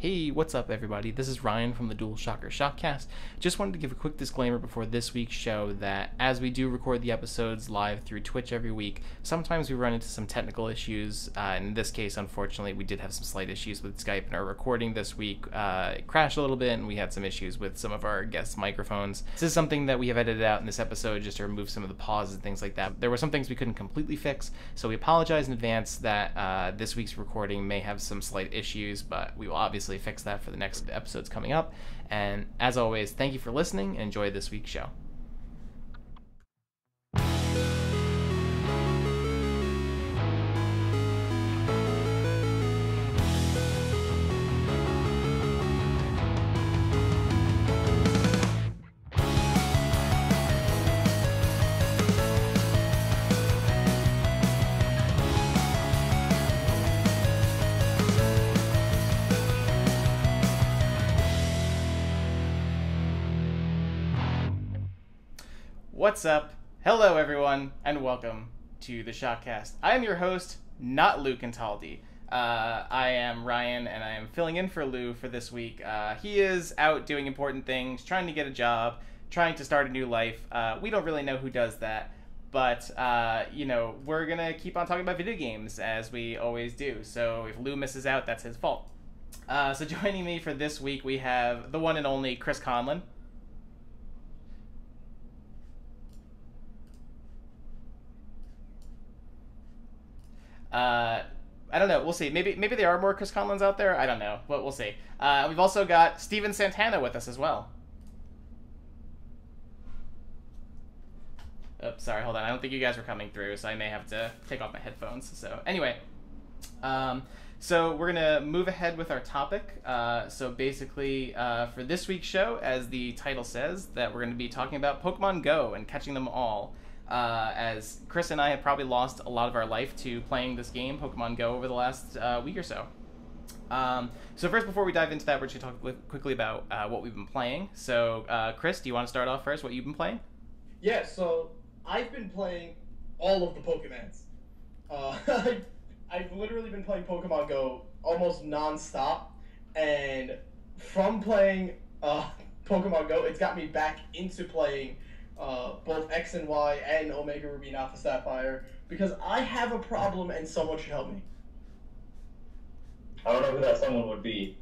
Hey, what's up, everybody? This is Ryan from the DualShockers ShockCast. Just wanted to give a quick disclaimer before this week's show that as we do record the episodes live through Twitch every week, sometimes we run into some technical issues. In this case, unfortunately, we did have some slight issues with Skype in our recording this week. It crashed a little bit, and we had some issues with some of our guests' microphones. This is something that we have edited out in this episode just to remove some of the pauses and things like that. There were some things we couldn't completely fix, so we apologize in advance that this week's recording may have some slight issues, but we will obviously fix that for the next episodes coming up. And as always, thank you for listening and enjoy this week's show. What's up? Hello, everyone, and welcome to the ShockCast. I am your host, not Luke Intaldi. I am Ryan, and I am filling in for Lou for this week. He is out doing important things, trying to get a job, trying to start a new life. We don't really know who does that, but, we're going to keep on talking about video games, as we always do. So if Lou misses out, that's his fault. So joining me for this week, we have the one and only Chris Conlon. I don't know. We'll see. Maybe there are more Chris Conlons out there. I don't know, but we'll see. We've also got Steven Santana with us as well. Oops, sorry, hold on. I don't think you guys were coming through, so I may have to take off my headphones. So anyway, so we're going to move ahead with our topic. So basically, for this week's show, as the title says, that we're going to be talking about Pokemon Go and catching them all. As Chris and I have probably lost a lot of our life to playing this game, Pokemon Go, over the last week or so. So first, before we dive into that, we're just going to talk quickly about what we've been playing. So, Chris, do you want to start off first, what you've been playing? Yeah, so I've been playing all of the Pokemons. I've literally been playing Pokemon Go almost non-stop, and from playing Pokemon Go, it's got me back into playing both X and Y and Omega Ruby and Alpha Sapphire, because I have a problem and someone should help me. I don't know who that someone would be.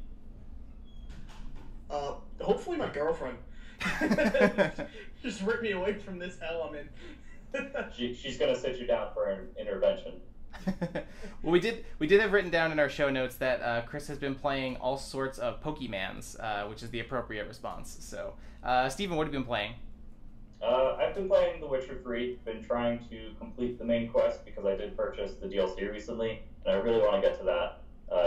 Hopefully my girlfriend. Just rip me away from this hell I'm in. She's gonna sit you down for an intervention. Well, we did have written down in our show notes that Chris has been playing all sorts of Pokemans, which is the appropriate response. So, Steven, what have you been playing? I've been playing The Witcher 3, been trying to complete the main quest because I did purchase the DLC recently, and I really want to get to that.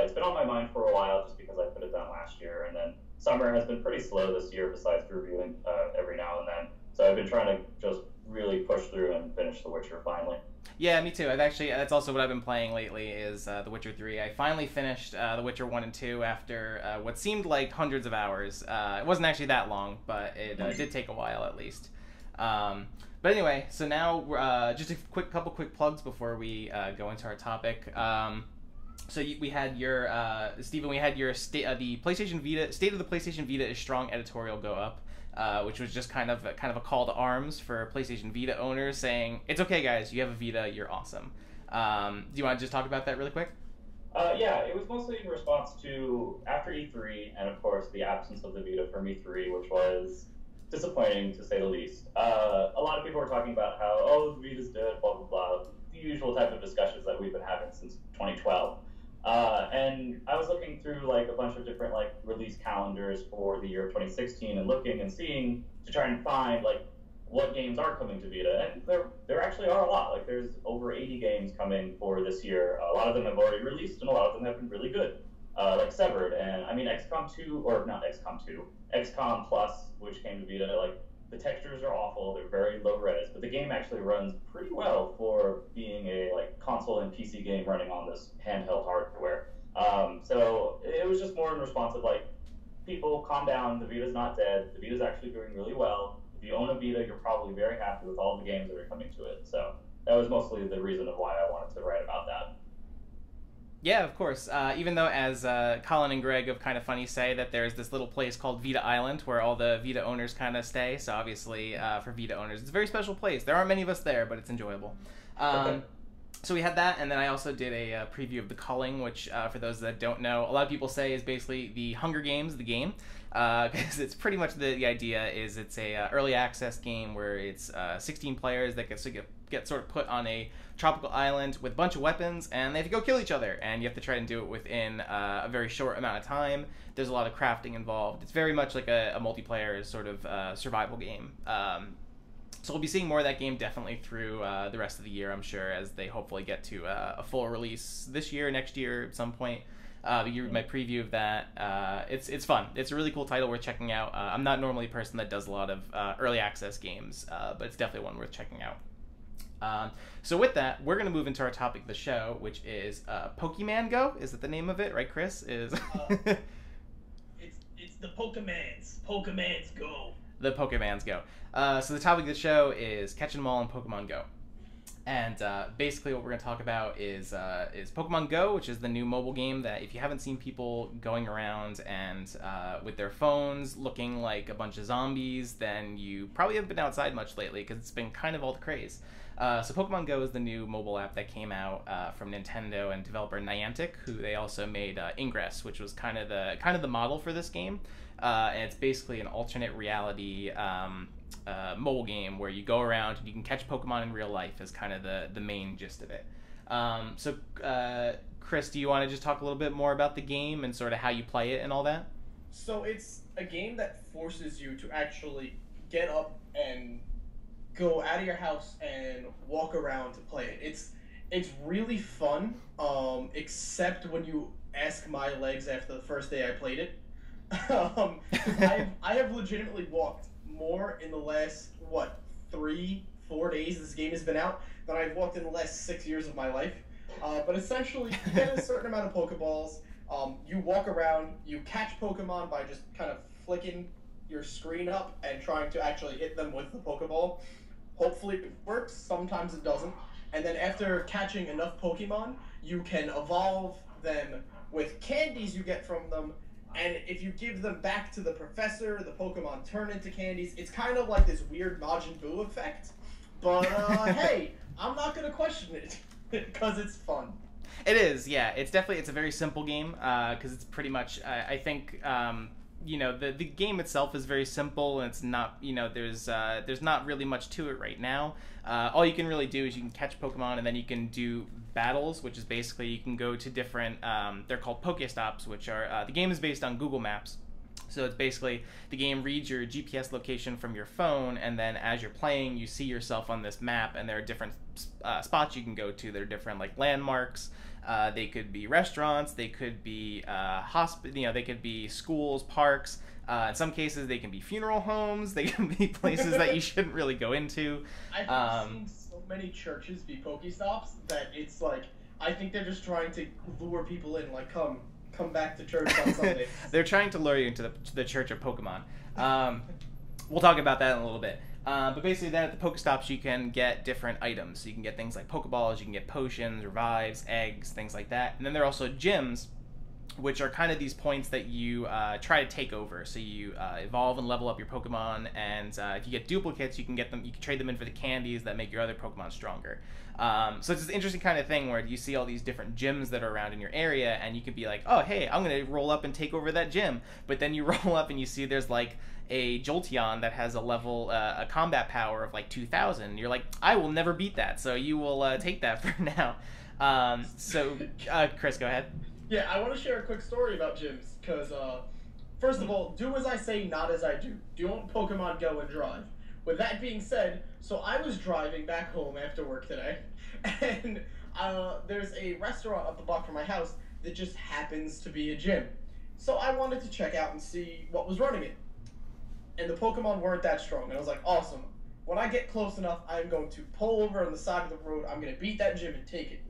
It's been on my mind for a while just because I put it down last year, and then summer has been pretty slow this year besides reviewing every now and then. So I've been trying to just really push through and finish The Witcher finally. Yeah, me too. That's also what I've been playing lately is The Witcher 3. I finally finished The Witcher 1 and 2 after what seemed like hundreds of hours. It wasn't actually that long, but it did take a while at least. But anyway, so now just a couple quick plugs before we go into our topic. So we had your Steven, we had your the PlayStation Vita State of the PlayStation Vita is Strong editorial go up, which was just kind of a call to arms for PlayStation Vita owners, saying it's okay, guys, you have a Vita, you're awesome. Do you want to just talk about that really quick? Yeah, it was mostly in response to after E3 and of course the absence of the Vita from E3, which was disappointing to say the least. A lot of people were talking about how, the Vita's dead, blah, blah, blah, the usual type of discussions that we've been having since 2012. And I was looking through a bunch of different release calendars for the year of 2016 and looking and seeing to try and find what games are coming to Vita. And there actually are a lot. There's over 80 games coming for this year. A lot of them have already released and a lot of them have been really good. Like Severed, and I mean XCOM 2, or not XCOM 2, XCOM Plus, which came to Vita, the textures are awful, they're very low res, but the game actually runs pretty well for being a console and PC game running on this handheld hardware. So it was just more in response of people, calm down, the Vita's not dead, the Vita's actually doing really well. If you own a Vita, you're probably very happy with all the games that are coming to it. So that was mostly the reason of why I wanted to write about that. Yeah, of course. Even though, as Colin and Greg of Kind of Funny say, that there's this little place called Vita Island where all the Vita owners kind of stay. So obviously, for Vita owners, it's a very special place. There aren't many of us there, but it's enjoyable. So we had that, and then I also did a preview of The Culling, which, for those that don't know, a lot of people say is basically the Hunger Games, the game, because it's pretty much the idea is it's a early access game where it's 16 players that get sort of put on a tropical island with a bunch of weapons, and they have to go kill each other, and you have to try and do it within a very short amount of time. There's a lot of crafting involved. It's very much like a multiplayer sort of survival game. So we'll be seeing more of that game definitely through the rest of the year, I'm sure, as they hopefully get to a full release this year, next year at some point. But you read my preview of that. It's fun. It's a really cool title worth checking out. I'm not normally a person that does a lot of early access games, but it's definitely one worth checking out. So with that, we're going to move into our topic of the show, which is Pokemon Go. Is that the name of it, right, Chris? It's the Pokemans. Pokemans Go. The Pokemans Go. So the topic of the show is Catch 'em All in Pokemon Go. And basically what we're going to talk about is Pokemon Go, which is the new mobile game that if you haven't seen people going around and with their phones looking like a bunch of zombies, then you probably haven't been outside much lately because it's been kind of all the craze. So Pokemon Go is the new mobile app that came out from Nintendo and developer Niantic, who they also made Ingress, which was kind of the model for this game. And it's basically an alternate reality mobile game where you go around and you can catch Pokemon in real life is kind of the main gist of it. So Chris, do you want to just talk a little bit more about the game and sort of how you play it and all that? So it's a game that forces you to actually get up and go out of your house and walk around to play it. It's really fun, except when you ask my legs after the first day I played it. I have legitimately walked more in the last 3-4 days this game has been out than I've walked in the last 6 years of my life. But essentially, you get a certain amount of Pokeballs. You walk around, you catch Pokemon by just kind of flicking your screen up and trying to actually hit them with the Pokeball. Hopefully it works, sometimes it doesn't. And then after catching enough Pokemon, you can evolve them with candies you get from them. And if you give them back to the professor, the Pokemon turn into candies. It's kind of like this weird Majin Buu effect. But hey, I'm not going to question it because it's fun. It is, yeah. It's a very simple game because it's pretty much, I think, the game itself is very simple and it's not, there's not really much to it right now. All you can really do is you can catch Pokemon and then you can do battles, which is basically you can go to different, they're called Pokestops, which are, the game is based on Google Maps. So it's basically the game reads your GPS location from your phone, and then as you're playing, you see yourself on this map, and there are different spots you can go to. There are different like landmarks. They could be restaurants. They could be they could be schools, parks. In some cases, they can be funeral homes. They can be places that you shouldn't really go into. I've seen so many churches be Pokestops that it's like I think they're just trying to lure people in. Like, come back to church on Sunday. They're trying to lure you into the church of Pokemon. We'll talk about that in a little bit. But basically then at the Pokestops you can get different items. So you can get things like Pokeballs, you can get potions, revives, eggs, things like that. And then there are also gyms, which are kind of these points that you try to take over. So you evolve and level up your Pokemon, and if you get duplicates, you can trade them in for the candies that make your other Pokemon stronger. So it's this interesting kind of thing where you see all these different gyms that are around in your area, and you could be like, oh, hey, I'm going to roll up and take over that gym. But then you roll up and you see there's like a Jolteon that has a combat power of like 2,000. You're like, I will never beat that, so you will take that for now. Chris, go ahead. Yeah, I want to share a quick story about gyms, because, first of all, do as I say, not as I do. Don't Pokemon Go and drive. With that being said, so I was driving back home after work today, and there's a restaurant up the block from my house that just happens to be a gym. So I wanted to check out and see what was running it. And the Pokemon weren't that strong, and I was like, awesome. When I get close enough, I'm going to pull over on the side of the road, I'm going to beat that gym and take it.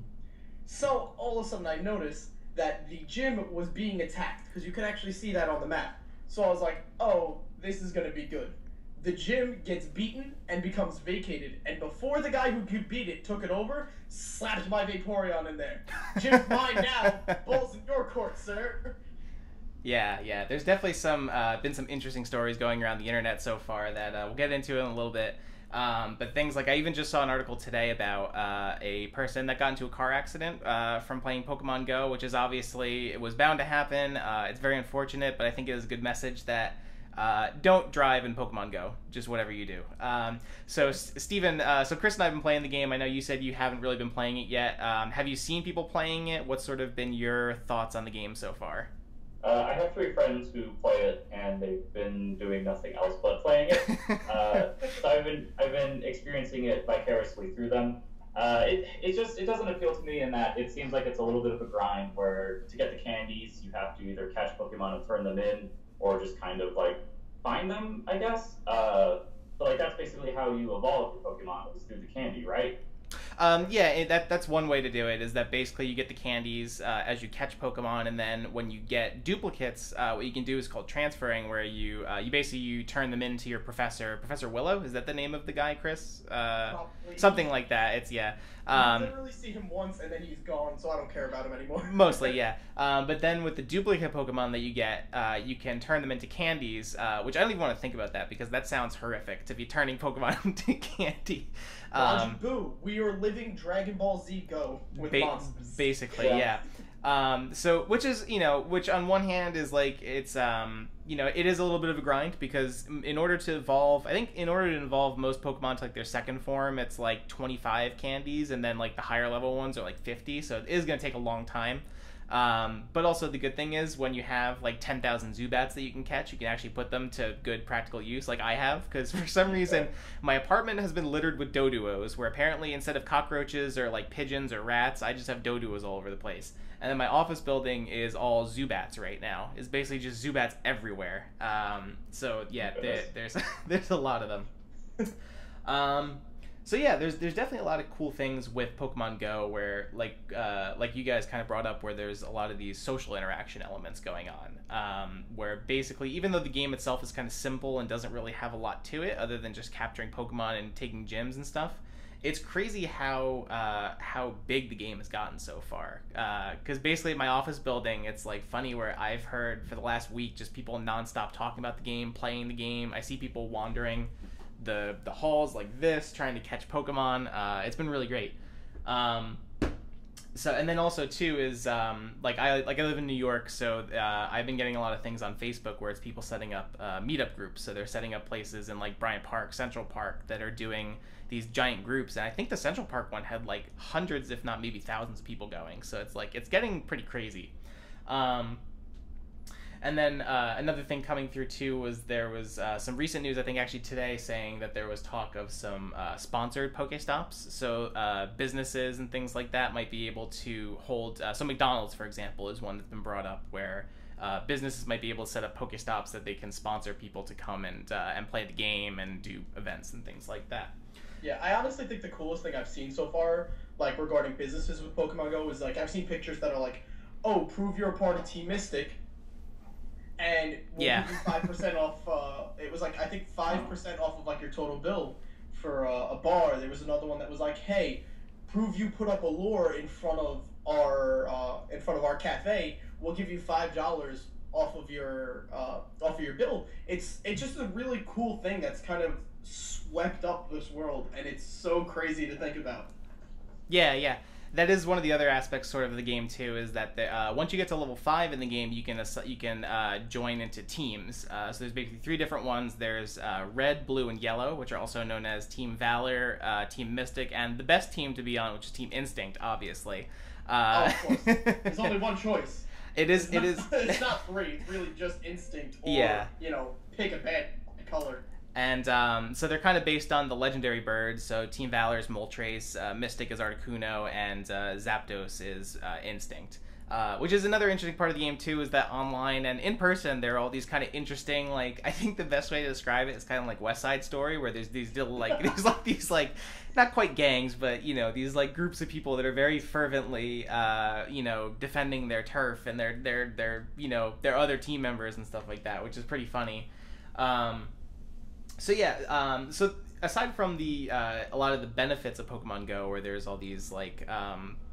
So, all of a sudden I noticed that the gym was being attacked, because you can actually see that on the map. So I was like, oh, this is going to be good. the gym gets beaten and becomes vacated, and before the guy who could beat it took it over, slapped my Vaporeon in there. Gym's mine now. Ball's in your court, sir. Yeah. There's definitely been some interesting stories going around the internet so far that we'll get into in a little bit. But things like, I even just saw an article today about a person that got into a car accident from playing Pokemon Go, which is obviously, it was bound to happen. It's very unfortunate, but I think it is a good message that don't drive in Pokemon Go, just whatever you do. So Steven, so Chris and I have been playing the game. I know you said you haven't really been playing it yet. Have you seen people playing it? What's sort of been your thoughts on the game so far? I have 3 friends who play it, and they've been doing nothing else but playing it. So I've been experiencing it vicariously through them. It doesn't appeal to me in that it seems like it's a little bit of a grind where to get the candies you have to either catch Pokemon and turn them in, or just kind of like find them, I guess. But like that's basically how you evolve your Pokemon, is through the candy, right? That's one way to do it, is that basically you get the candies as you catch Pokemon, and then when you get duplicates, what you can do is called transferring, where you basically turn them into your Professor Willow. Is that the name of the guy, Chris? Something like that. It's You literally see him once and then he's gone, so I don't care about him anymore. Mostly, yeah. But then with the duplicate Pokemon that you get, you can turn them into candies, which I don't even want to think about that, because that sounds horrific, to be turning Pokemon into candy. Boo, we are living Dragon Ball Z Go with monsters. Basically, yeah. So, which on one hand is like, it's, it is a little bit of a grind, because in order to evolve most Pokemon to like their second form, it's like 25 candies, and then like the higher level ones are like 50, so it is going to take a long time. But also the good thing is, when you have like 10,000 Zubats that you can catch, you can actually put them to good practical use, like I have, because for some reason my apartment has been littered with Doduos, where apparently instead of cockroaches or like pigeons or rats, I just have Doduos all over the place. And then my office building is all Zubats right now. It's basically just Zubats everywhere. So yeah, there's a lot of them. So yeah, there's definitely a lot of cool things with Pokemon Go, where like you guys kind of brought up, where there's a lot of these social interaction elements going on, where basically, even though the game itself is kind of simple and doesn't really have a lot to it other than just capturing Pokemon and taking gyms and stuff, it's crazy how big the game has gotten so far. Because basically at my office building, it's like funny, where I've heard for the last week just people nonstop talking about the game, playing the game. I see people wandering the halls like this, trying to catch Pokemon. It's been really great. So, and then also too is like I live in New York, so I've been getting a lot of things on Facebook where it's people setting up meetup groups. So they're setting up places in like Bryant Park, Central Park, that are doing these giant groups, and I think the Central Park one had like hundreds, if not maybe thousands of people going. So it's like, it's getting pretty crazy. And then another thing coming through too was there was some recent news, I think actually today, saying that there was talk of some sponsored Pokestops. So businesses and things like that might be able to hold. So McDonald's, for example, is one that's been brought up, where businesses might be able to set up Pokestops that they can sponsor people to come and play the game and do events and things like that. Yeah, I honestly think the coolest thing I've seen so far, like regarding businesses with Pokemon Go, is like I've seen pictures that are like, oh, prove you're a part of Team Mystic, and we'll give you 5% off. It was like, I think 5% off of like your total bill for a bar. There was another one that was like, hey, prove you put up a lure in front of our cafe. We'll give you $5 off of your bill. It's just a really cool thing that's kind of swept up this world, and it's so crazy to think about. Yeah. That is one of the other aspects sort of the game too, is that once you get to level 5 in the game, you can join into teams. So there's basically 3 different ones. There's Red, Blue, and Yellow, which are also known as Team Valor, Team Mystic, and the best team to be on, which is Team Instinct, obviously. Of course. There's only one choice. It is. It's not 3. It's really just Instinct, or pick a bad color. And so they're kind of based on the legendary birds. So Team Valor is Moltres, Mystic is Articuno, and Zapdos is Instinct. Which is another interesting part of the game too, is that online and in person there are all these kind of interesting, like, I think the best way to describe it is kind of like West Side Story, where there's these little like these not quite gangs, but these like groups of people that are very fervently defending their turf and their other team members and stuff like that, which is pretty funny. So yeah, so aside from the a lot of the benefits of Pokemon Go, where there's all these like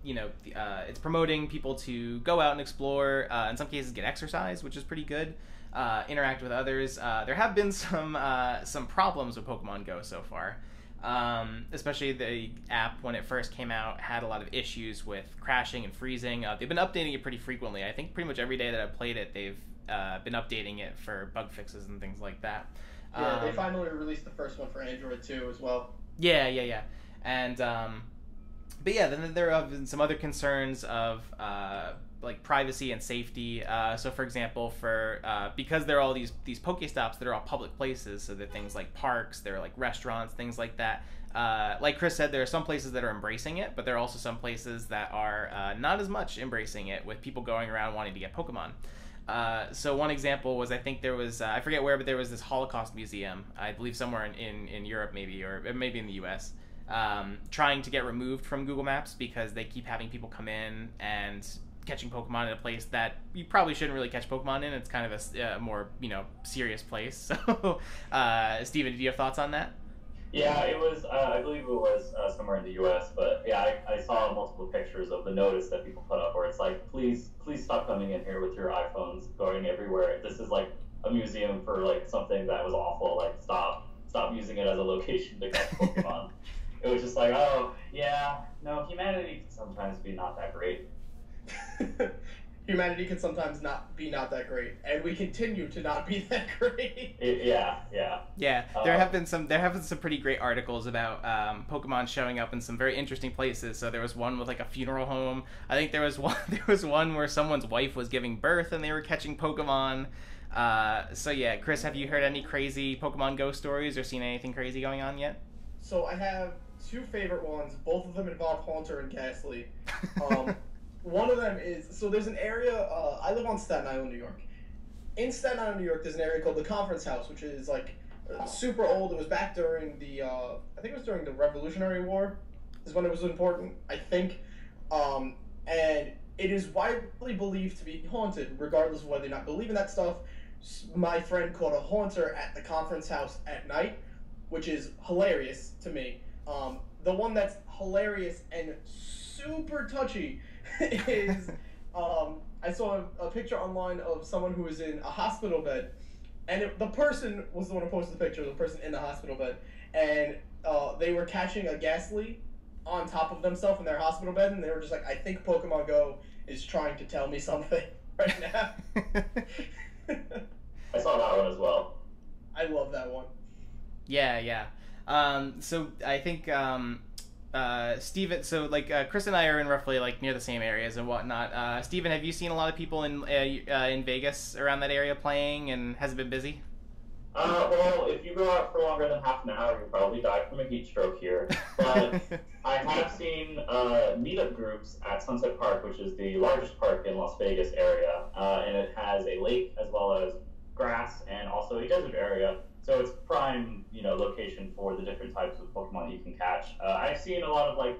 it's promoting people to go out and explore. In some cases, get exercise, which is pretty good. Interact with others. There have been some problems with Pokemon Go so far. Especially the app when it first came out had a lot of issues with crashing and freezing. They've been updating it pretty frequently. I think pretty much every day that I've played it, they've been updating it for bug fixes and things like that. Yeah, they finally released the first one for Android too as well. Yeah. And but yeah, then there have been some other concerns of like privacy and safety. So for example, for because there are all these Pokestops that are all public places, so they're things like parks, they're like restaurants, things like that. Like Chris said, there are some places that are embracing it, but there are also some places that are not as much embracing it, with people going around wanting to get Pokemon. So one example was, I think there was, I forget where, but there was this Holocaust museum, I believe somewhere in Europe maybe, or maybe in the US, trying to get removed from Google Maps because they keep having people come in and catching Pokemon in a place that you probably shouldn't really catch Pokemon in. It's kind of a more, serious place. So, Steven, do you have thoughts on that? Yeah, it was, I believe it was somewhere in the U.S., but yeah, I saw multiple pictures of the notice that people put up where it's like, please stop coming in here with your iPhones going everywhere. This is like a museum for like something that was awful. Like, stop using it as a location to catch Pokemon. It was just like, oh, yeah, no, humanity can sometimes be not that great. Humanity can sometimes not that great, and we continue to not be that great. Yeah. There have been some pretty great articles about Pokemon showing up in some very interesting places. So there was one with like a funeral home. I think there was one where someone's wife was giving birth and they were catching Pokemon. So yeah, Chris, have you heard any crazy Pokemon Go stories or seen anything crazy going on yet? So I have two favorite ones. Both of them involve Haunter and Ghastly. One of them is, so there's an area, I live on Staten Island, New York. In Staten Island, New York, there's an area called the Conference House, which is like super old. It was back during the, I think it was during the Revolutionary War, is when it was important, I think. And it is widely believed to be haunted, regardless of whether or not believe in that stuff. My friend caught a haunter at the Conference House at night, which is hilarious to me. The one that's hilarious and super touchy is I saw a picture online of someone who was in a hospital bed, and the person was the one who posted the picture, the person in the hospital bed, and they were catching a Ghastly on top of themselves in their hospital bed, and they were just like, I think Pokemon Go is trying to tell me something right now. I saw that one as well. I love that one. Yeah. So I think Steven, so like Chris and I are in roughly like near the same areas and whatnot. Steven, have you seen a lot of people in Vegas around that area playing, and has it been busy? Well, if you go out for longer than half an hour, you'll probably die from a heat stroke here. But I have seen meetup groups at Sunset Park, which is the largest park in Las Vegas area, and it has a lake as well as grass and also a desert area. So it's prime, location for the different types of Pokemon you can catch. I've seen a lot of like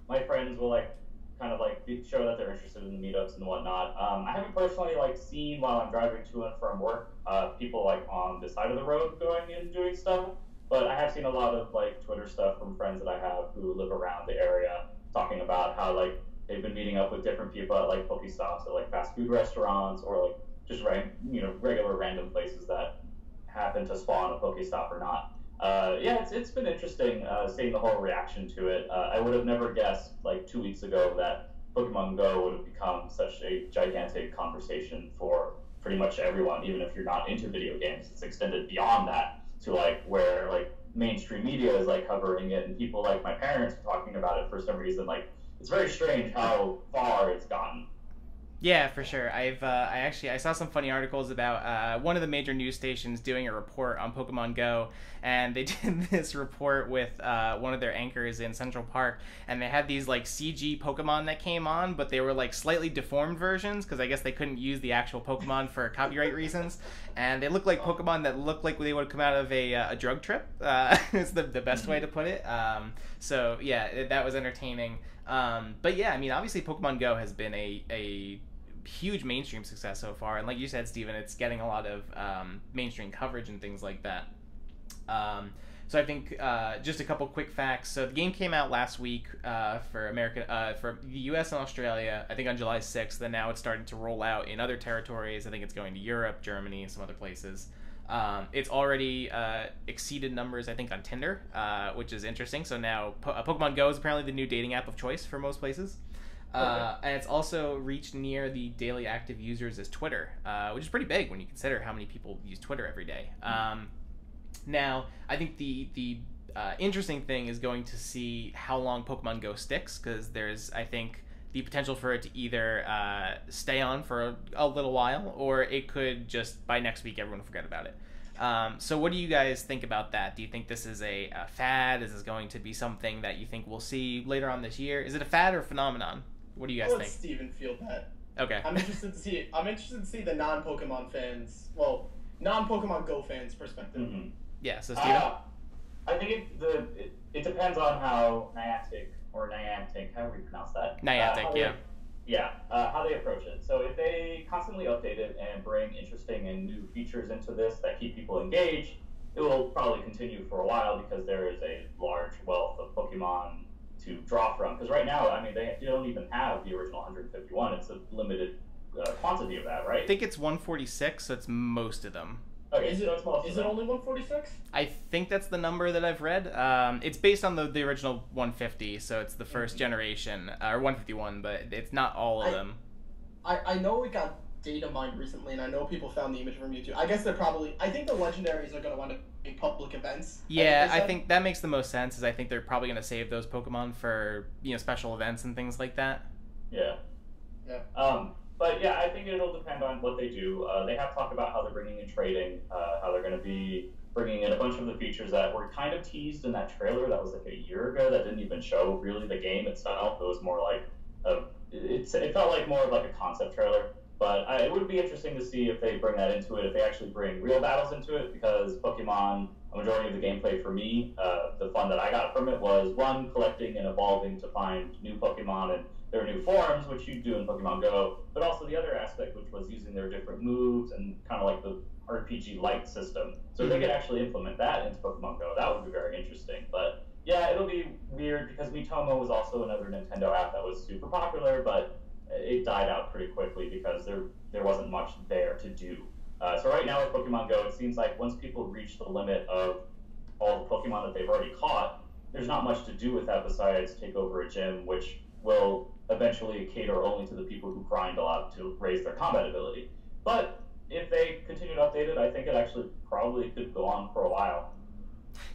my friends will like kind of like show that they're interested in the meetups and whatnot. I haven't personally like seen while I'm driving to and from work people like on the side of the road going and doing stuff. But I have seen a lot of like Twitter stuff from friends that I have who live around the area talking about how like they've been meeting up with different people at like Pokestops or like fast food restaurants or like just regular random places that happen to spawn a Pokestop or not. It's been interesting seeing the whole reaction to it. I would have never guessed like 2 weeks ago that Pokemon Go would have become such a gigantic conversation for pretty much everyone, even if you're not into video games. It's extended beyond that to like where like mainstream media is like covering it, and people like my parents are talking about it for some reason. Like, it's very strange how far it's gotten. Yeah, for sure. I saw some funny articles about one of the major news stations doing a report on Pokemon Go, and they did this report with one of their anchors in Central Park, and they had these like CG Pokemon that came on, but they were like slightly deformed versions because I guess they couldn't use the actual Pokemon for copyright reasons, and they looked like Pokemon that looked like they would come out of a drug trip. Is the best way to put it. So yeah, that was entertaining. But yeah, I mean, obviously Pokemon Go has been a huge mainstream success so far, and like you said, Steven, it's getting a lot of mainstream coverage and things like that. So I think just a couple quick facts. So the game came out last week for the U.S. and Australia, I think on July 6th. Then now it's starting to roll out in other territories. I think it's going to Europe, Germany, and some other places. It's already exceeded numbers, I think, on Tinder, which is interesting. So now Pokemon Go is apparently the new dating app of choice for most places. And it's also reached near the daily active users as Twitter, which is pretty big when you consider how many people use Twitter every day. Now, I think the interesting thing is going to see how long Pokemon Go sticks, because there's, I think, the potential for it to either stay on for a little while, or it could just, by next week, everyone will forget about it. So what do you guys think about that? Do you think this is a fad? Is this going to be something that you think we'll see later on this year? Is it a fad or a phenomenon? What do you guys I'll think? let Steven field that. Okay. I'm interested to see it. I'm interested to see the non-Pokemon fans, well, non-Pokemon Go fans' perspective. Mm-hmm. Yeah, so Steven? I think it depends on how Niantic, however you pronounce that. Niantic, how they approach it. So if they constantly update it and bring interesting and new features into this that keep people engaged, it will probably continue for a while because there is a large wealth of Pokemon to draw from. Because right now, I mean, they don't even have the original 151. It's a limited quantity of that, right? I think it's 146, so it's most of them. Okay, Is so it's most of it them. only 146? I think that's the number that I've read. It's based on the original 150, so it's the first generation, or 151, but it's not all of them. I know it got data mined recently, and I know people found the image from YouTube. I guess I think the legendaries are going to wind up being public events. Yeah, I think that makes the most sense, is I think they're probably going to save those Pokemon for, special events and things like that. Yeah. But yeah, I think it'll depend on what they do. They have talked about how they're bringing in trading, how they're going to be bringing in a bunch of the features that were kind of teased in that trailer that was like a year ago that didn't even show really the game itself. It was more like it felt like more of like a concept trailer. But it would be interesting to see if they bring that into it, if they actually bring real battles into it, because Pokemon, a majority of the gameplay for me, the fun that I got from it was, one, collecting and evolving to find new Pokemon and their new forms, which you do in Pokemon Go, but also the other aspect, which was using their different moves and kind of like the RPG-like system. So if they could actually implement that into Pokemon Go, that would be very interesting. But yeah, it'll be weird because Miitomo was also another Nintendo app that was super popular, but it died out pretty quickly because there wasn't much there to do. So right now with Pokemon Go, it seems like once people reach the limit of all the Pokemon that they've already caught, there's not much to do with that besides take over a gym, which will eventually cater only to the people who grind a lot to raise their combat ability. But if they continue to update it, I think it actually probably could go on for a while.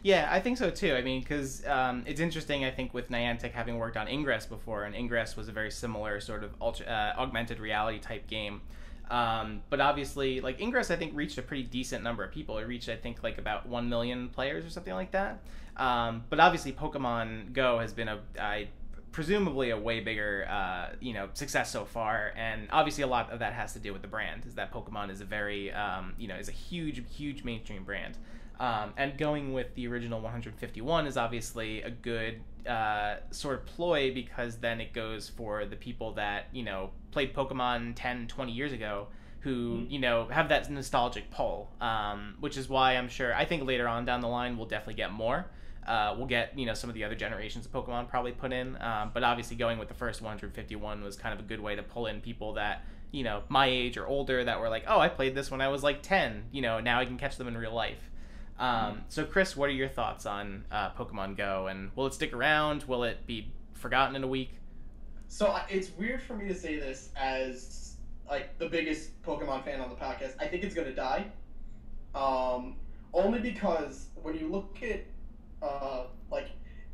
Yeah, I think so too. I mean, because it's interesting, I think, with Niantic having worked on Ingress before, and Ingress was a very similar sort of augmented reality type game. But obviously, like, Ingress, I think, reached a pretty decent number of people. It reached, I think, like about 1 million players or something like that. But obviously, Pokemon Go has been presumably a way bigger, success so far, and obviously a lot of that has to do with the brand. Is that Pokemon is a very, is a huge mainstream brand, and going with the original 151 is obviously a good sort of ploy, because then it goes for the people that played Pokemon 10, 20 years ago, who have that nostalgic pull, which is why I think later on down the line we'll definitely get more. We'll get some of the other generations of Pokemon probably put in, but obviously going with the first 151 was kind of a good way to pull in people that my age or older that were like, oh, I played this when I was like 10. Now I can catch them in real life. So Chris, what are your thoughts on Pokemon Go, and will it stick around? Will it be forgotten in a week? So it's weird for me to say this as like the biggest Pokemon fan on the podcast. I think it's gonna die, only because when you look at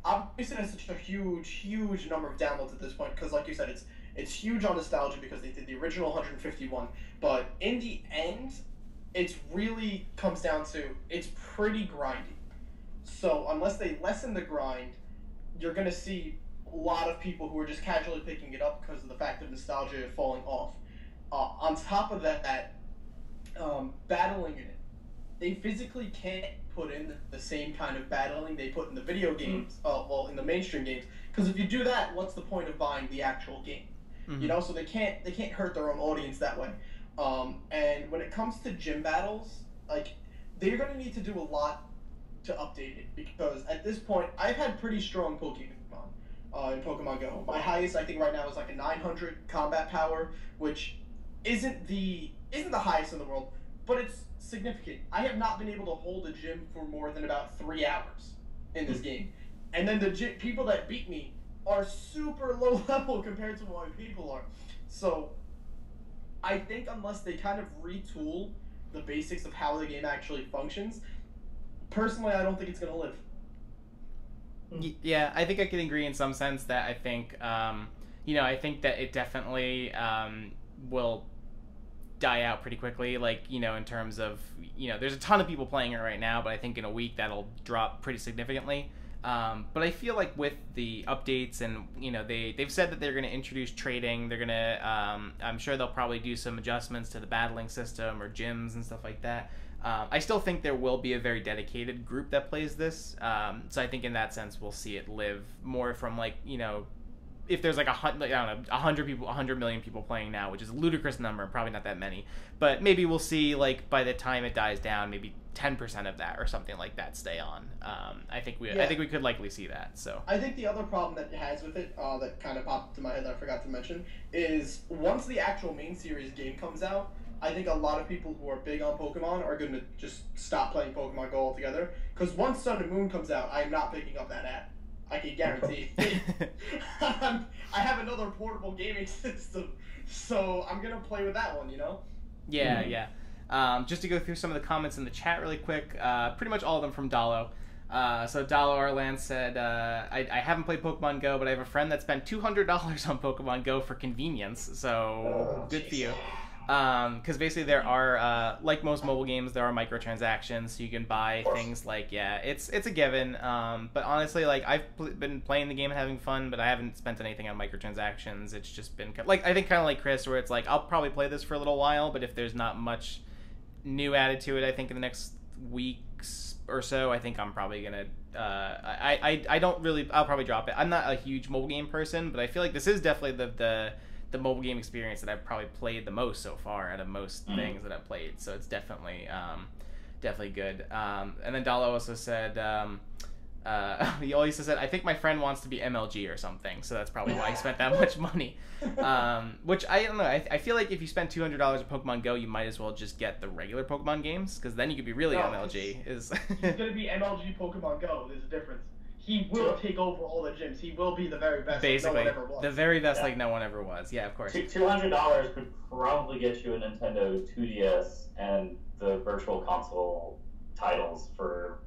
obviously there's such a huge number of downloads at this point, because like you said, it's huge on nostalgia because they did the original 151, but in the end it really comes down to it's pretty grindy. So unless they lessen the grind, you're going to see a lot of people who are just casually picking it up because of the fact of nostalgia falling off. On top of that, battling in it, they physically can't put in the same kind of battling they put in the video games, in the mainstream games, because if you do that, what's the point of buying the actual game? So they can't hurt their own audience that way. And when it comes to gym battles, like, they're going to need to do a lot to update it, because at this point I've had pretty strong Pokemon in Pokemon Go. My highest I think right now is like a 900 combat power, which isn't the highest in the world, but it's significant. I have not been able to hold a gym for more than about 3 hours in this game, and then the people that beat me are super low level compared to what my people are. So I think unless they kind of retool the basics of how the game actually functions, personally, I don't think it's going to live. Yeah, I think I can agree in some sense that I think, I think that it definitely will die out pretty quickly. Like, in terms of, there's a ton of people playing it right now, but I think in a week that'll drop pretty significantly. But I feel like with the updates and, they've said that they're going to introduce trading. They're going to, I'm sure they'll probably do some adjustments to the battling system or gyms and stuff like that. I still think there will be a very dedicated group that plays this. So I think in that sense, we'll see it live more from like, if there's like 100 people, 100 million people playing now, which is a ludicrous number, probably not that many, but maybe we'll see like by the time it dies down, maybe 10% of that or something like that stay on. I think we could likely see that. So I think the other problem that it has with it, that kind of popped to my head that I forgot to mention, is once the actual main series game comes out, I think a lot of people who are big on Pokemon are going to just stop playing Pokemon Go altogether. Because once Sun and Moon comes out, I'm not picking up that app. I can guarantee. I have another portable gaming system, so I'm going to play with that one, Yeah, yeah. Just to go through some of the comments in the chat really quick, pretty much all of them from Dalo. So Dalo Arlan said, I haven't played Pokemon Go, but I have a friend that spent $200 on Pokemon Go for convenience, so good for you. Because basically there are, like most mobile games, there are microtransactions, so you can buy things like, it's a given, but honestly, like, I've been playing the game and having fun, but I haven't spent anything on microtransactions. It's just been, like, I think kind of like Chris, where it's like, I'll probably play this for a little while, but if there's not much new added to it, I think in the next weeks or so, I think I'm probably gonna, I don't really, I'll probably drop it. I'm not a huge mobile game person, but I feel like this is definitely the mobile game experience that I've probably played the most so far out of most things that I've played. So it's definitely good. And then Dalo also said, he also said, I think my friend wants to be MLG or something. So that's probably why he spent that much money. Which I don't know. I feel like if you spend $200 on Pokemon Go, you might as well just get the regular Pokemon games, because then you could be really MLG. He's going to be MLG Pokemon Go. There's a difference. He will take over all the gyms. He will be the very best. Basically, like no one ever was. The very best like no one ever was. Yeah, of course. $200 could probably get you a Nintendo 2DS and the Virtual Console titles for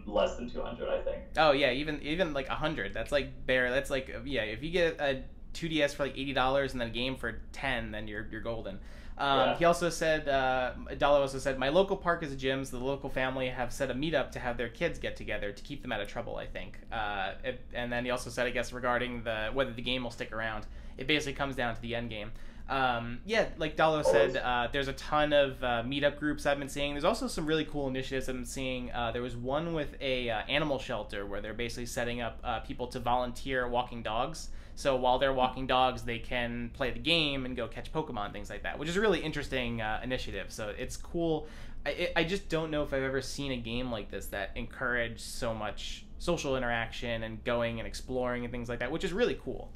less than 200, I think. Oh yeah, even like 100. That's like bare. That's like if you get a 2DS for like $80 and then a game for 10, then you're golden. He also said, Dalo also said, my local park is a gym, so the local family have set a meetup to have their kids get together to keep them out of trouble, I think. And then he also said, I guess, regarding whether the game will stick around, it basically comes down to the end game. Like Dalo said, there's a ton of meetup groups I've been seeing. There's also some really cool initiatives I've been seeing. There was one with a animal shelter where they're basically setting up people to volunteer walking dogs. So while they're walking dogs, they can play the game and go catch Pokemon, things like that, which is a really interesting initiative. So it's cool. I just don't know if I've ever seen a game like this that encouraged so much social interaction and going and exploring and things like that, which is really cool.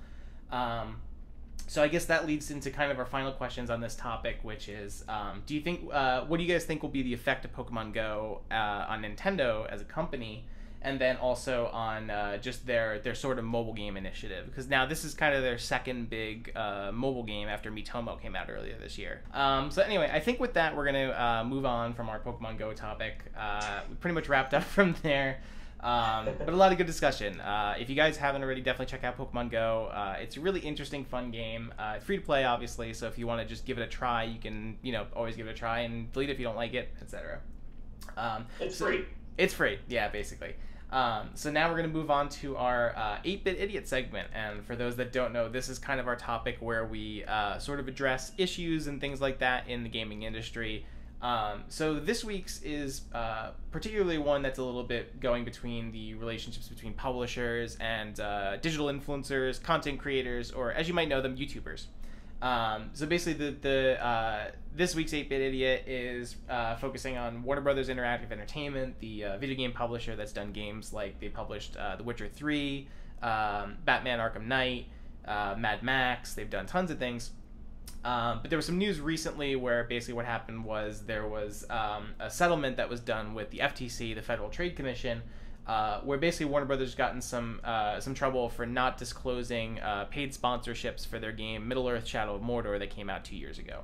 So I guess that leads into kind of our final questions on this topic, which is, what do you guys think will be the effect of Pokemon Go on Nintendo as a company, and then also on just their sort of mobile game initiative? Because now this is kind of their second big mobile game after Miitomo came out earlier this year. So anyway, I think with that, we're going to move on from our Pokemon Go topic. We pretty much wrapped up from there. But a lot of good discussion. If you guys haven't already, definitely check out Pokemon Go. It's a really interesting, fun game. It's free to play, obviously, so if you want to just give it a try, you can, always give it a try and delete it if you don't like it, etc. It's free. It's free, yeah, basically. So now we're going to move on to our 8-Bit Idiot segment, and for those that don't know, this is kind of our topic where we sort of address issues and things like that in the gaming industry. So this week's is particularly one that's a little bit going between the relationships between publishers and digital influencers, content creators, or as you might know them, YouTubers. So basically, this week's 8-Bit Idiot is focusing on Warner Brothers Interactive Entertainment, the video game publisher that's done games like they published The Witcher 3, Batman Arkham Knight, Mad Max. They've done tons of things. But there was some news recently where basically what happened was there was a settlement that was done with the FTC, the Federal Trade Commission, where basically Warner Brothers got in some trouble for not disclosing paid sponsorships for their game Middle-earth: Shadow of Mordor that came out 2 years ago.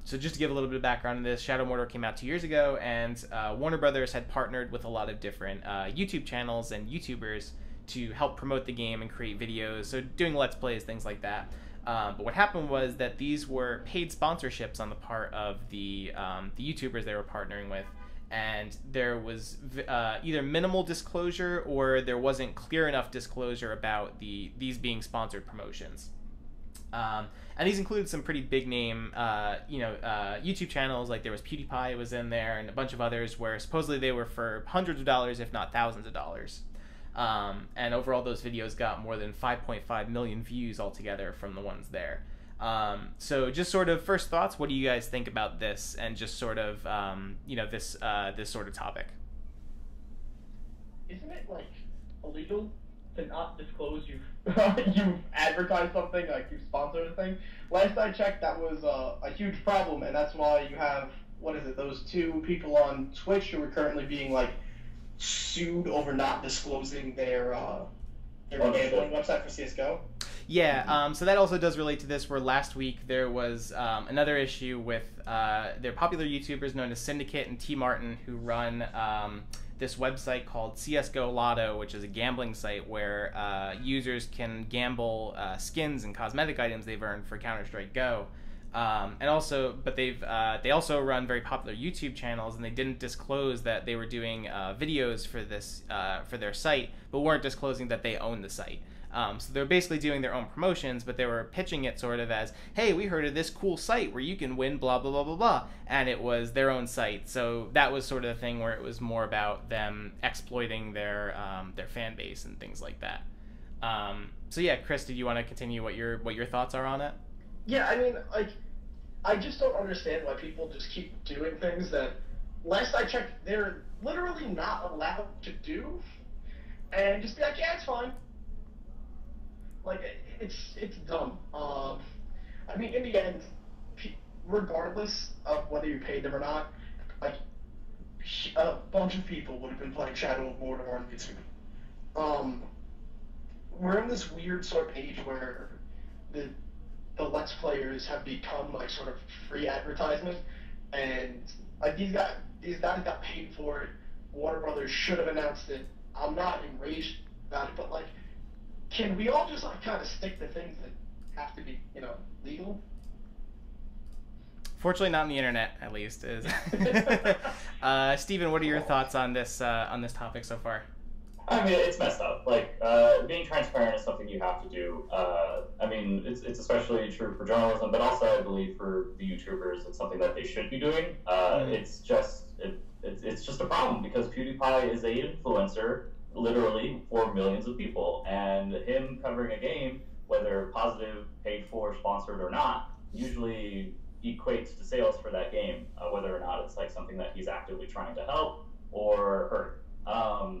So just to give a little bit of background on this, Shadow of Mordor came out 2 years ago, and Warner Brothers had partnered with a lot of different YouTube channels and YouTubers to help promote the game and create videos, so doing Let's Plays, things like that. But what happened was that these were paid sponsorships on the part of the YouTubers they were partnering with, and there was either minimal disclosure or there wasn't clear enough disclosure about these being sponsored promotions. And these included some pretty big name YouTube channels, like there was PewDiePie was in there and a bunch of others where supposedly they were for hundreds of dollars, if not thousands of dollars. And overall those videos got more than 5.5 million views altogether from the ones there. So just sort of first thoughts, what do you guys think about this and just sort of, this sort of topic? Isn't it, like, illegal to not disclose you've advertised something, like you've sponsored a thing? Last I checked, that was a huge problem, and that's why you have, those two people on Twitch who are currently being, like, sued over not disclosing their gambling website for CSGO. Yeah, so that also does relate to this, where last week there was another issue with their popular YouTubers known as Syndicate and T. Martin, who run this website called CSGO Lotto, which is a gambling site where users can gamble skins and cosmetic items they've earned for Counter-Strike Go. They also run very popular YouTube channels, and they didn't disclose that they were doing videos for this for their site, but weren't disclosing that they own the site. So they're basically doing their own promotions, but they were pitching it sort of as, hey, we heard of this cool site where you can win blah, blah, blah, blah, blah. And it was their own site. So that was sort of the thing where it was more about them exploiting their fan base and things like that. So yeah, Chris, did you want to continue what your thoughts are on it? Yeah, I mean, like, I just don't understand why people just keep doing things that, last I checked, they're literally not allowed to do, and just be like, yeah, it's fine. Like, it's dumb. I mean, in the end, regardless of whether you paid them or not, like, a bunch of people would have been playing Shadow of Mordor on YouTube. We're in this weird sort of age where the Let's Players have become, like, sort of free advertisement, and, like, these guys got paid for it. Warner Brothers should have announced it. I'm not enraged about it, but, like, can we all just, like, kind of stick to things that have to be, legal? Fortunately, not on the internet, at least. Steven, what are your thoughts on this topic so far? I mean, it's messed up. Like, being transparent is something you have to do. I mean, it's especially true for journalism, but also, I believe, for the YouTubers, it's something that they should be doing. It's just a problem because PewDiePie is a influencer, literally, for millions of people, and him covering a game, whether positive, paid for, sponsored, or not, usually equates to sales for that game, whether or not it's like something that he's actively trying to help or hurt.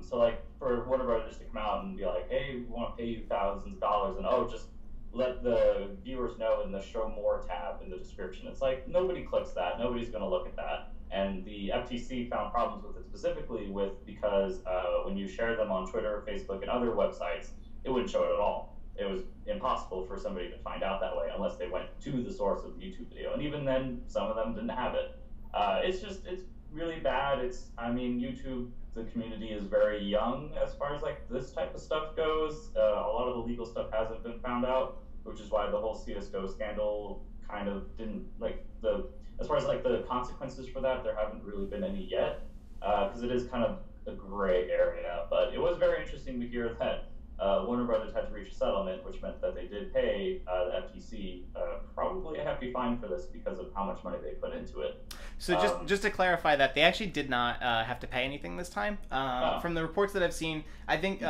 So like for Warner Brothers to come out and be like, hey, we want to pay you thousands of dollars, and just let the viewers know in the show more tab in the description. It's like, nobody clicks that, nobody's going to look at that. And the FTC found problems with it specifically because when you share them on Twitter, Facebook, and other websites, it wouldn't show it at all. It was impossible for somebody to find out that way unless they went to the source of the YouTube video. And even then, some of them didn't have it. It's really bad. YouTube, the community is very young as far as like this type of stuff goes. A lot of the legal stuff hasn't been found out, which is why the whole CSGO scandal kind of didn't as far as like the consequences for that, there haven't really been any yet, because it is kind of a gray area. But it was very interesting to hear that Warner Brothers had to reach a settlement, which meant that they did pay the FTC probably a hefty fine for this because of how much money they put into it. So just to clarify that, they actually did not have to pay anything this time. From the reports that I've seen, I think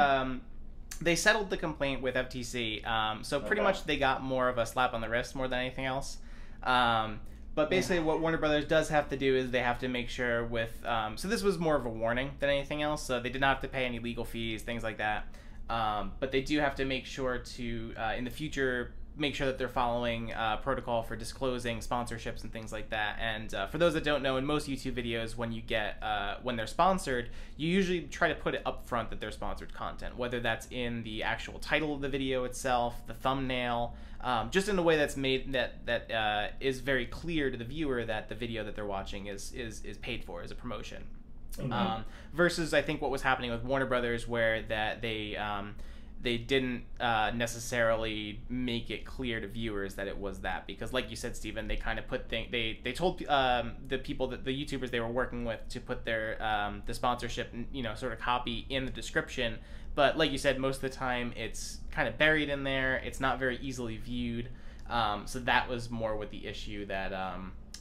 they settled the complaint with FTC. So pretty much they got more of a slap on the wrist more than anything else. But basically what Warner Brothers does have to do is they have to make sure with... so this was more of a warning than anything else. So they did not have to pay any legal fees, things like that. But they do have to make sure to, in the future, make sure that they're following protocol for disclosing sponsorships and things like that. And for those that don't know, in most YouTube videos, when they're sponsored, you usually try to put it up front that they're sponsored content, whether that's in the actual title of the video itself, the thumbnail, just in a way that's made that is very clear to the viewer that the video that they're watching is paid for as a promotion. Mm-hmm. Versus I think what was happening with Warner Brothers, where that they didn't necessarily make it clear to viewers that it was that, because like you said, Steven, they kind of put they told the people, that the YouTubers they were working with, to put their the sponsorship, sort of copy in the description. But like you said, most of the time it's kind of buried in there. It's not very easily viewed. So that was more with the issue that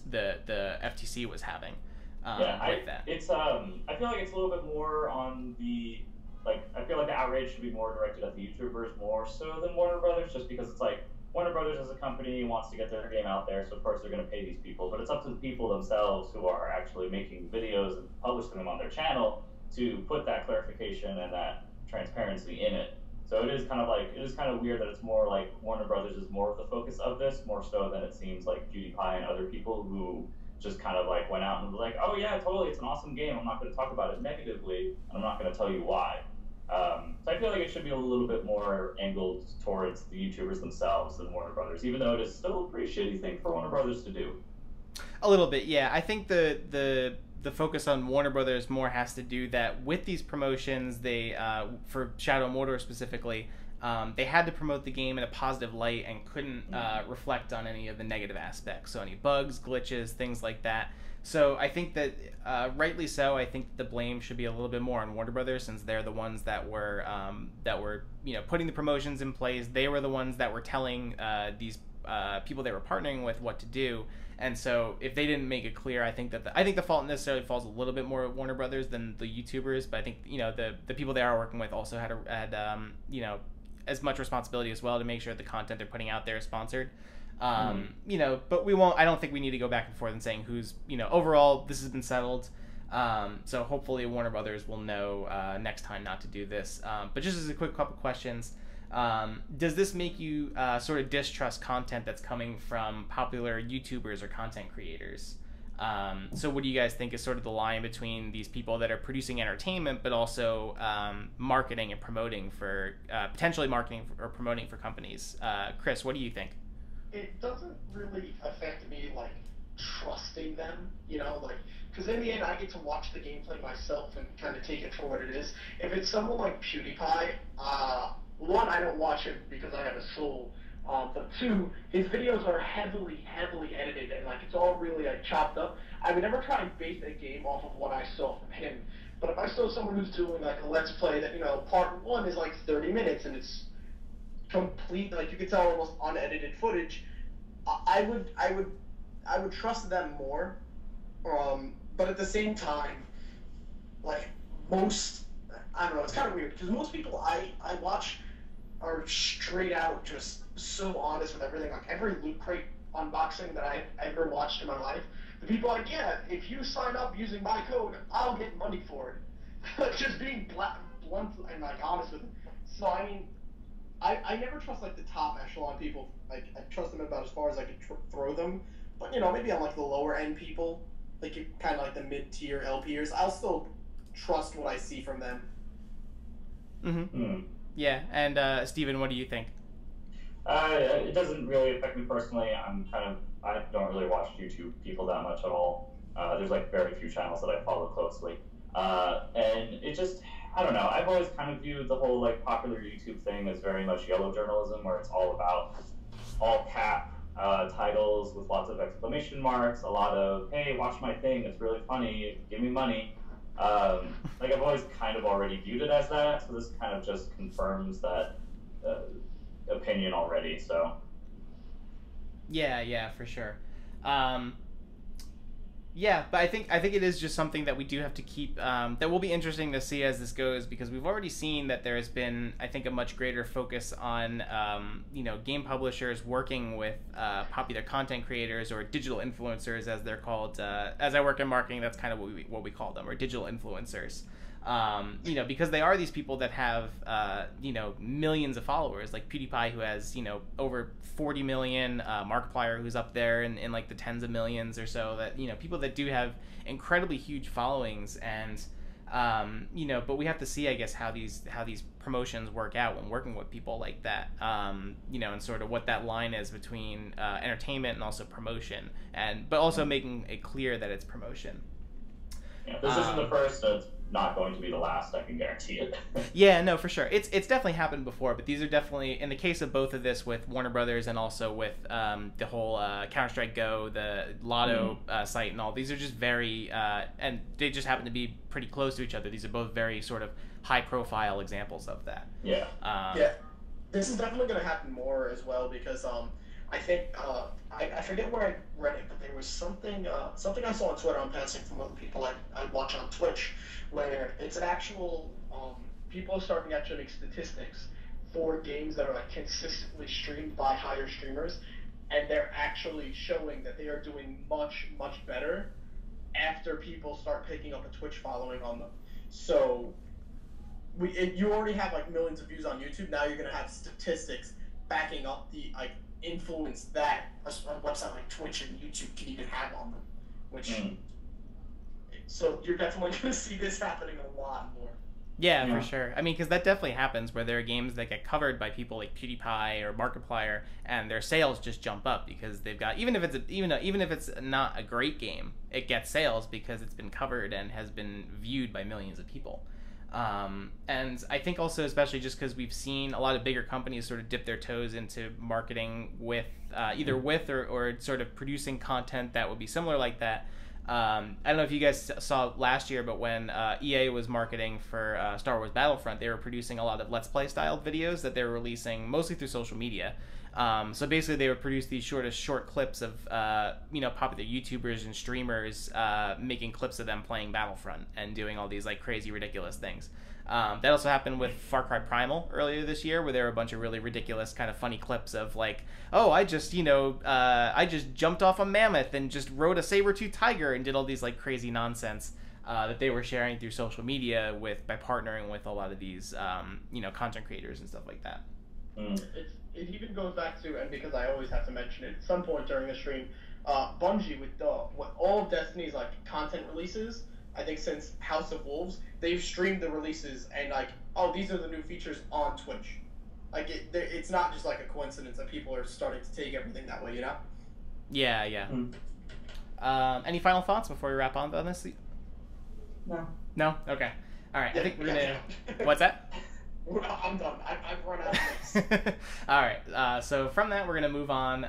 the FTC was having with that. It's I feel like it's a little bit more on the... I feel like the outrage should be more directed at the YouTubers more so than Warner Brothers, just because it's like, Warner Brothers as a company wants to get their game out there, so of course they're going to pay these people, but it's up to the people themselves who are actually making videos and publishing them on their channel to put that clarification and that transparency in it. So it is kind of weird that it's more like Warner Brothers is more of the focus of this, more so than it seems like PewDiePie and other people who just kind of went out and was like, oh yeah, totally, it's an awesome game, I'm not going to talk about it negatively, and I'm not going to tell you why. So I feel like it should be a little bit more angled towards the YouTubers themselves than Warner Brothers, even though it is still a pretty shitty thing for Warner Brothers to do. A little bit, yeah. I think the focus on Warner Brothers more has to do that with these promotions. They for Shadow Mordor specifically, they had to promote the game in a positive light and couldn't reflect on any of the negative aspects, so any bugs, glitches, things like that. So I think that, rightly so, I think the blame should be a little bit more on Warner Brothers, since they're the ones that were putting the promotions in place. They were the ones that were telling these people they were partnering with what to do. And so if they didn't make it clear, I think the fault necessarily falls a little bit more at Warner Brothers than the YouTubers. But I think the people they are working with also had as much responsibility as well to make sure the content they're putting out there is sponsored. But we won't. I don't think we need to go back and forth and saying who's, overall this has been settled. So hopefully Warner Brothers will know next time not to do this. But just as a quick couple questions, does this make you sort of distrust content that's coming from popular YouTubers or content creators? So what do you guys think is sort of the line between these people that are producing entertainment but also marketing and promoting for potentially marketing or promoting for companies? Chris, what do you think? It doesn't really affect me trusting them, because in the end I get to watch the gameplay myself and kind of take it for what it is. If it's someone like PewDiePie, one, I don't watch it because I have a soul, but two, his videos are heavily edited and it's all really chopped up. I would never try and base a game off of what I saw from him, but if I saw someone who's doing a let's play that part one is 30 minutes and it's complete, you could tell almost unedited footage, I would trust them more. But at the same time, most, I don't know, it's kind of weird because most people I watch are straight out just so honest with everything. Every Loot Crate unboxing that I've ever watched in my life, the people are yeah, if you sign up using my code, I'll get money for it. Just being blunt and honest with them. So I mean, I never trust the top echelon people. I trust them about as far as I could throw them. But maybe on the lower end people, kind of the mid tier LPers, I'll still trust what I see from them. Yeah, and Steven, what do you think? It doesn't really affect me personally. I don't really watch YouTube people that much at all. There's very few channels that I follow closely, and it just, I don't know. I've always kind of viewed the whole popular YouTube thing as very much yellow journalism, where it's all about all cap titles with lots of exclamation marks, a lot of hey, watch my thing, it's really funny, give me money. I've always kind of already viewed it as that, so this kind of just confirms that opinion already. So yeah, for sure. Yeah, but I think it is just something that we do have to keep. That will be interesting to see as this goes, because we've already seen that there has been, I think, a much greater focus on game publishers working with popular content creators or digital influencers, as they're called. As I work in marketing, that's kind of what we call them, or digital influencers. Because they are these people that have millions of followers, like PewDiePie, who has over 40 million, Markiplier, who's up there in like the tens of millions or so, that people that do have incredibly huge followings. And but we have to see, I guess, how these promotions work out when working with people like that, and sort of what that line is between entertainment and also promotion, but also making it clear that it's promotion. Yeah, this isn't the first. It's not going to be the last. I can guarantee it. Yeah, no, for sure. It's definitely happened before, but these are definitely, in the case of both of this with Warner Brothers and also with the whole Counter-Strike Go, the Lotto site and all. These are just very, and they just happen to be pretty close to each other. These are both very sort of high-profile examples of that. Yeah. Yeah, this is definitely going to happen more as well, because I think I forget where I read it, but there was something I saw on Twitter. I'm passing from other people I watch on Twitch, where it's an actual people are starting actually make statistics for games that are like consistently streamed by higher streamers, and they're actually showing that they are doing much better after people start picking up a Twitch following on them. So you already have like millions of views on YouTube. Now you're gonna have statistics backing up the influence that a website like Twitch and YouTube can even have on them, which so you're definitely going to see this happening a lot more. Yeah, for sure. I mean, because that definitely happens where there are games that get covered by people like PewDiePie or Markiplier, and their sales just jump up because they've got, even if it's not a great game, it gets sales because it's been covered and has been viewed by millions of people. And I think also, especially just because we've seen a lot of bigger companies sort of dip their toes into marketing with either with or sort of producing content that would be similar like that. I don't know if you guys saw last year, but when EA was marketing for Star Wars Battlefront, they were producing a lot of Let's Play style videos that they were releasing mostly through social media. So basically, they would produce these short clips of popular YouTubers and streamers making clips of them playing Battlefront and doing all these like crazy ridiculous things. That also happened with Far Cry Primal earlier this year, where there were a bunch of really ridiculous kind of funny clips of like, oh, I just jumped off a mammoth and just rode a saber-toothed tiger and did all these like crazy nonsense that they were sharing through social media by partnering with a lot of these content creators and stuff like that. It even goes back to, and because I always have to mention it at some point during the stream, Bungie with all of Destiny's like content releases. I think since House of Wolves, they've streamed the releases and like, oh, these are the new features on Twitch. Like it's not just like a coincidence that people are starting to take everything that way, you know? Yeah. Any final thoughts before we wrap on this? No. Okay. All right. I think we're gonna. What's that? I'm done. I've run out of this. All right. So from that, we're gonna move on.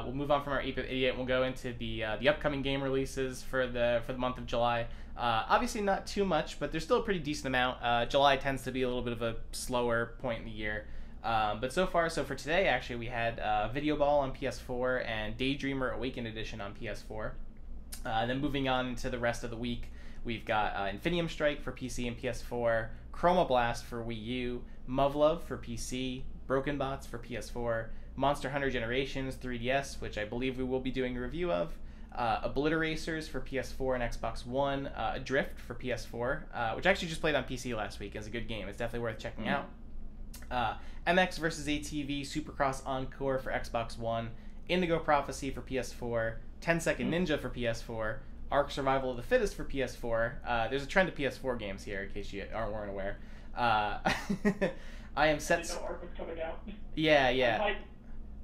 We'll move on from our 8-Bit Idiot. We'll go into the upcoming game releases for the month of July. Obviously not too much, but there's still a pretty decent amount. July tends to be a little bit of a slower point in the year. But so for today, actually, we had Video Ball on PS4 and Daydreamer Awakened Edition on PS4. Then moving on into the rest of the week, we've got Infinium Strike for PC and PS4, Chroma Blast for Wii U, Muv-Luv for PC, Broken Bots for PS4, Monster Hunter Generations 3DS, which I believe we will be doing a review of, Obliteracers for PS4 and Xbox One, Adrift for PS4, which I actually just played on PC last week. It's a good game. It's definitely worth checking out. MX vs. ATV Supercross Encore for Xbox One, Indigo Prophecy for PS4, 10-Second Ninja for PS4, Ark Survival of the Fittest for PS4. There's a trend of PS4 games here, in case you weren't aware. I am set. I didn't know Ark was coming out. Yeah.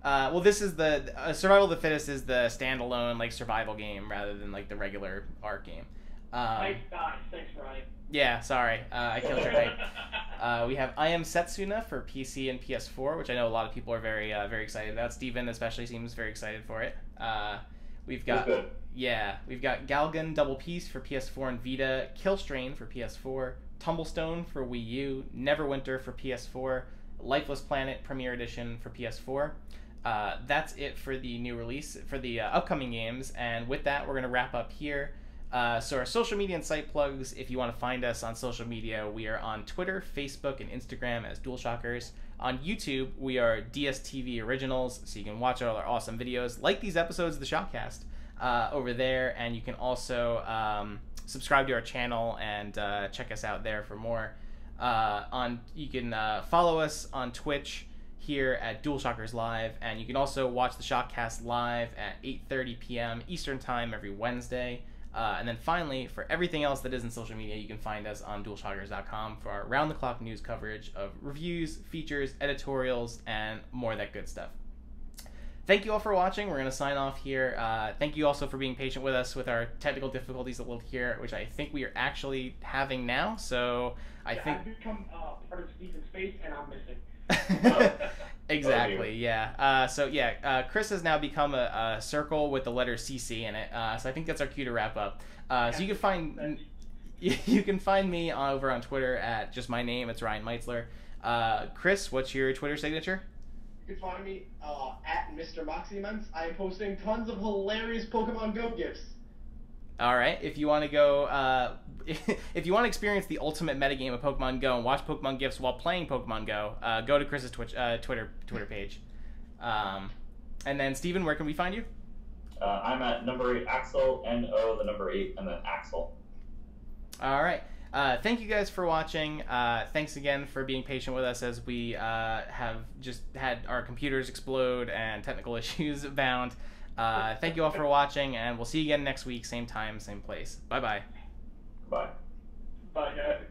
Well, this is the Survival of the Fittest is the standalone like survival game rather than like the regular Ark game. Nice. Thanks, Ryan. Yeah, sorry, I killed your hype. We have I Am Setsuna for PC and PS4, which I know a lot of people are very excited about. Steven especially seems very excited for it. We've got Galgun Double Peace for PS4 and Vita, Killstrain for PS4, Tumblestone for Wii U, Neverwinter for PS4, Lifeless Planet Premier Edition for PS4. That's it for the new release for the upcoming games, and with that, we're gonna wrap up here. So our social media and site plugs, if you want to find us on social media, we are on Twitter, Facebook, and Instagram as DualShockers. On YouTube, we are DSTV Originals, so you can watch all our awesome videos, like these episodes of the ShockCast over there, and you can also subscribe to our channel and check us out there for more. You can follow us on Twitch here at DualShockers Live, and you can also watch the ShockCast live at 8:30 p.m. Eastern Time every Wednesday. And then finally, for everything else that isn't social media, you can find us on DualShockers.com for our round-the-clock news coverage of reviews, features, editorials, and more of that good stuff. Thank you all for watching. We're going to sign off here. Thank you also for being patient with us with our technical difficulties a little here, which I think we are actually having now. So I think... I've become part of Steven's face, and I'm missing. Exactly, yeah. Chris has now become a circle with the letter CC in it. So I think that's our cue to wrap up. So you can find me over on Twitter at just my name. It's Ryan Meitzler. Chris, what's your Twitter signature? You can find me at Mr. Moxieiments. I am posting tons of hilarious Pokemon Go gifts. All right. If you want to go, if you want to experience the ultimate metagame of Pokemon Go and watch Pokemon GIFs while playing Pokemon Go, go to Chris's Twitter page. And then Steven, where can we find you? I'm at number 8 Axel, NO, the number 8, and then Axel. All right. Thank you guys for watching. Thanks again for being patient with us as we have just had our computers explode and technical issues abound. Thank you all for watching, and we'll see you again next week, same time, same place. Bye-bye. Bye. Bye, guys.